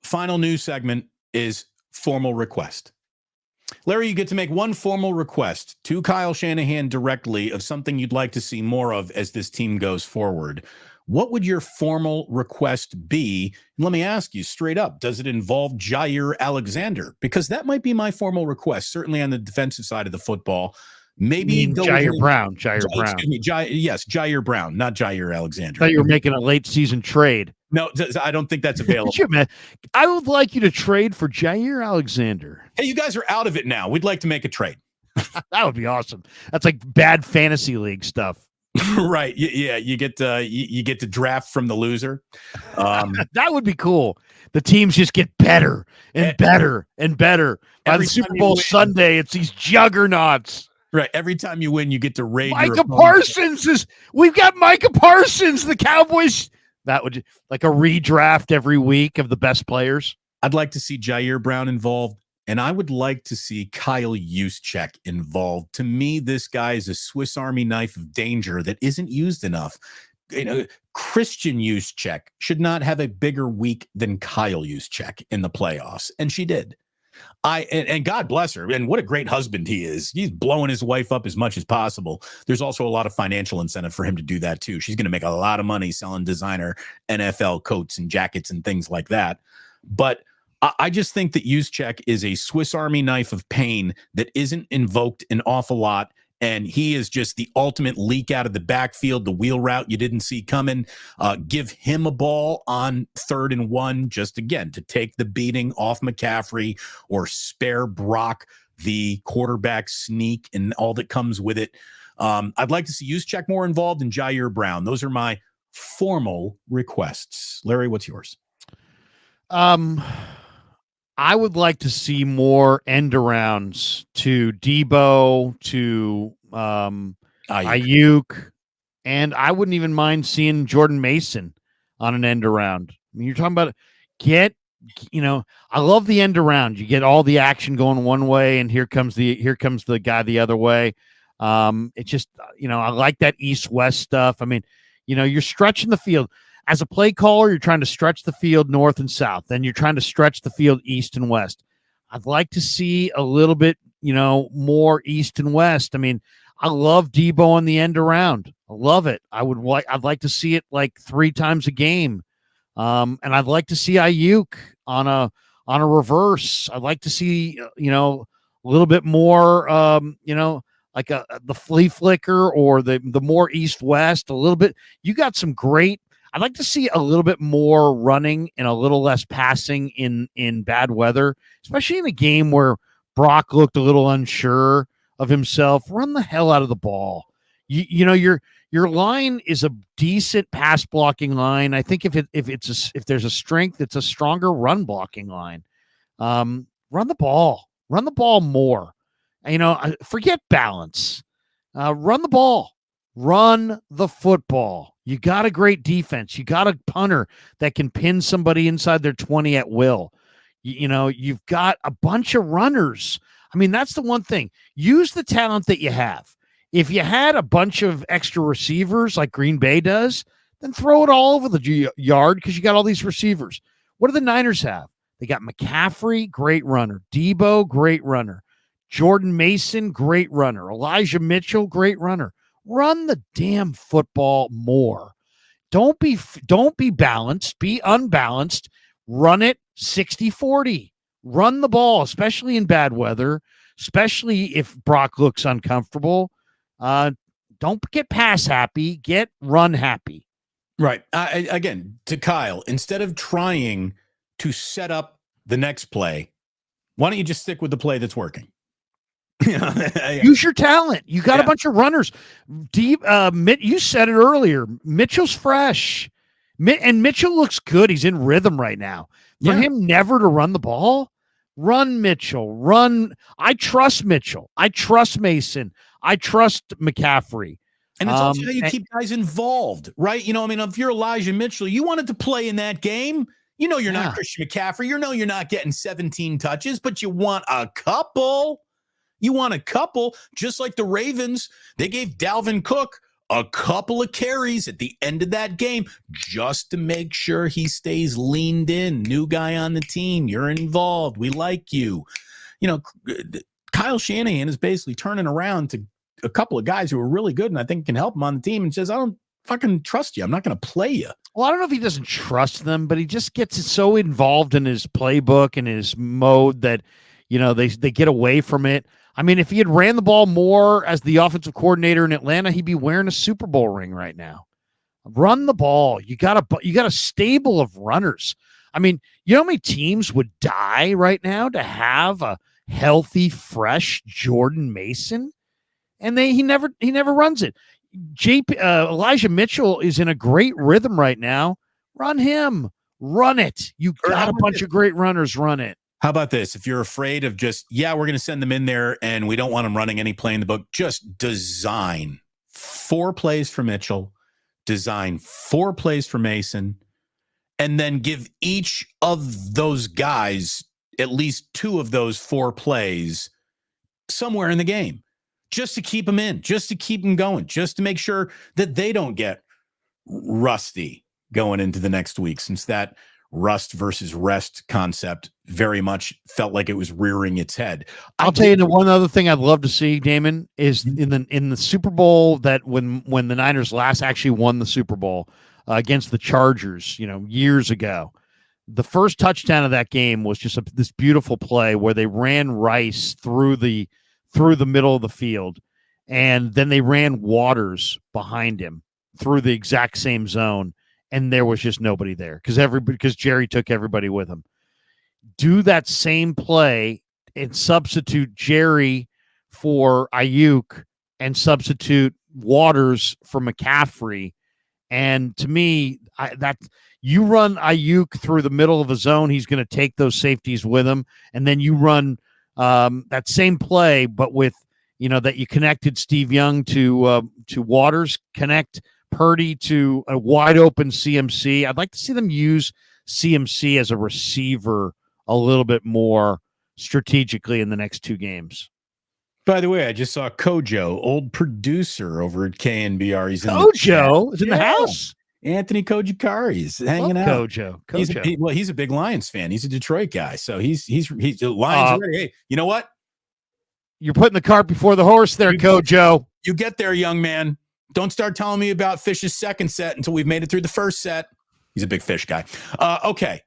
Final news segment is formal request. Larry, you get to make one formal request to Kyle Shanahan directly of something you'd like to see more of as this team goes forward. What would your formal request be? Let me ask you straight up, does it involve Jair Alexander? Because that might be my formal request, certainly on the defensive side of the football. Maybe go Jair Brown. Excuse me, Jair Brown, not Jair Alexander. I thought you were making a late season trade. No, I don't think that's available. I would like you to trade for Jair Alexander. Hey, you guys are out of it now. We'd like to make a trade. That would be awesome. That's like bad fantasy league stuff. Right. Yeah. You get to draft from the loser. That would be cool. The teams just get better and better and better. By the Super Bowl Sunday, it's these juggernauts. Right. Every time you win, you get to raid. Micah Parsons we've got Micah Parsons, the Cowboys. That would like a redraft every week of the best players. I'd like to see Jair Brown involved. And I would like to see Kyle Juszczyk involved. To me, this guy is a Swiss Army knife of danger that isn't used enough. Christian Juszczyk should not have a bigger week than Kyle Juszczyk in the playoffs, and she did. And God bless her. And what a great husband he is. He's blowing his wife up as much as possible. There's also a lot of financial incentive for him to do that too. She's going to make a lot of money selling designer NFL coats and jackets and things like that. But I just think that Juszczyk is a Swiss Army knife of pain that isn't invoked an awful lot. And he is just the ultimate leak out of the backfield, the wheel route you didn't see coming. Give him a ball on 3rd and 1, just again, to take the beating off McCaffrey or spare Brock the quarterback sneak and all that comes with it. I'd like to see Juszczyk more involved in Jair Brown. Those are my formal requests. Larry, what's yours? I would like to see more end arounds to Debo, to Ayuk, and I wouldn't even mind seeing Jordan Mason on an end around. I mean, you're talking about I love the end around. You get all the action going one way, and here comes the guy the other way. It's just, I like that east-west stuff. I mean, you're stretching the field. As a play caller, you're trying to stretch the field north and south. Then you're trying to stretch the field east and west. I'd like to see a little bit, more east and west. I mean, I love Debo on the end around. I love it. I'd like to see it like 3 times a game. And I'd like to see Ayuk on a reverse. I'd like to see, a little bit more, like the flea flicker or the more east west. A little bit. You got some great. I'd like to see a little bit more running and a little less passing in bad weather, especially in a game where Brock looked a little unsure of himself. Run the hell out of the ball. Your line is a decent pass blocking line. I think if there's a strength, it's a stronger run blocking line. Run the ball. Run the ball more. Forget balance. Run the ball. Run the football. You got a great defense. You got a punter that can pin somebody inside their 20 at will. You've got a bunch of runners. I mean, that's the one thing. Use the talent that you have. If you had a bunch of extra receivers like Green Bay does, then throw it all over the yard because you got all these receivers. What do the Niners have? They got McCaffrey, great runner. Debo, great runner. Jordan Mason, great runner. Elijah Mitchell, great runner. Run the damn football more. Don't be balanced. Be unbalanced. Run it 60-40. Run the ball, especially in bad weather, especially if Brock looks uncomfortable. Don't get pass happy. Get run happy. Right. Again, to Kyle, instead of trying to set up the next play, why don't you just stick with the play that's working? Use your talent. You got a bunch of runners. You said it earlier. Mitchell's fresh. And Mitchell looks good. He's in rhythm right now. For him never to run the ball, run Mitchell. Run. I trust Mitchell. I trust Mason. I trust McCaffrey. And it's also how you keep guys involved, right? If you're Elijah Mitchell, you wanted to play in that game. You're not Christian McCaffrey. You're not getting 17 touches, but you want a couple. You want a couple, just like the Ravens. They gave Dalvin Cook a couple of carries at the end of that game just to make sure he stays leaned in. New guy on the team. You're involved. We like you. You know, Kyle Shanahan is basically turning around to a couple of guys who are really good and I think can help him on the team and says, I don't fucking trust you. I'm not going to play you. Well, I don't know if he doesn't trust them, but he just gets so involved in his playbook and his mode that, they get away from it. I mean, if he had ran the ball more as the offensive coordinator in Atlanta, he'd be wearing a Super Bowl ring right now. Run the ball. You got a stable of runners. I mean, you know how many teams would die right now to have a healthy, fresh Jordan Mason? And he never runs it. Elijah Mitchell is in a great rhythm right now. Run him. Run it. You got a bunch of great runners. Run it. How about this? If you're afraid of just, we're going to send them in there and we don't want them running any play in the book, just design 4 plays for Mitchell, design 4 plays for Mason, and then give each of those guys at least 2 of those 4 plays somewhere in the game just to keep them in, just to keep them going, just to make sure that they don't get rusty going into the next week, since that rust versus rest concept very much felt like it was rearing its head. I'll tell you the one other thing I'd love to see, Damon, is in the Super Bowl that when the Niners last actually won the Super Bowl against the Chargers, years ago. The first touchdown of that game was just this beautiful play where they ran Rice through the middle of the field, and then they ran Waters behind him through the exact same zone. And there was just nobody there because Jerry took everybody with him. Do that same play and substitute Jerry for Ayuk and substitute Waters for McCaffrey. And to me, you run Ayuk through the middle of a zone, he's going to take those safeties with him. And then you run that same play, but with, that you connected Steve Young to Waters, connect Purdy to a wide open CMC. I'd like to see them use CMC as a receiver a little bit more strategically in the next 2 games. By the way, I just saw Kojo, old producer over at KNBR. He's Kojo is in the house. Anthony Kojikari is hanging out. Kojo. He's a big Lions fan. He's a Detroit guy, so he's Lions ready. Hey, you know what? You're putting the cart before the horse there, Kojo. You get there, young man. Don't start telling me about Fish's second set until we've made it through the first set. He's a big Fish guy. Okay.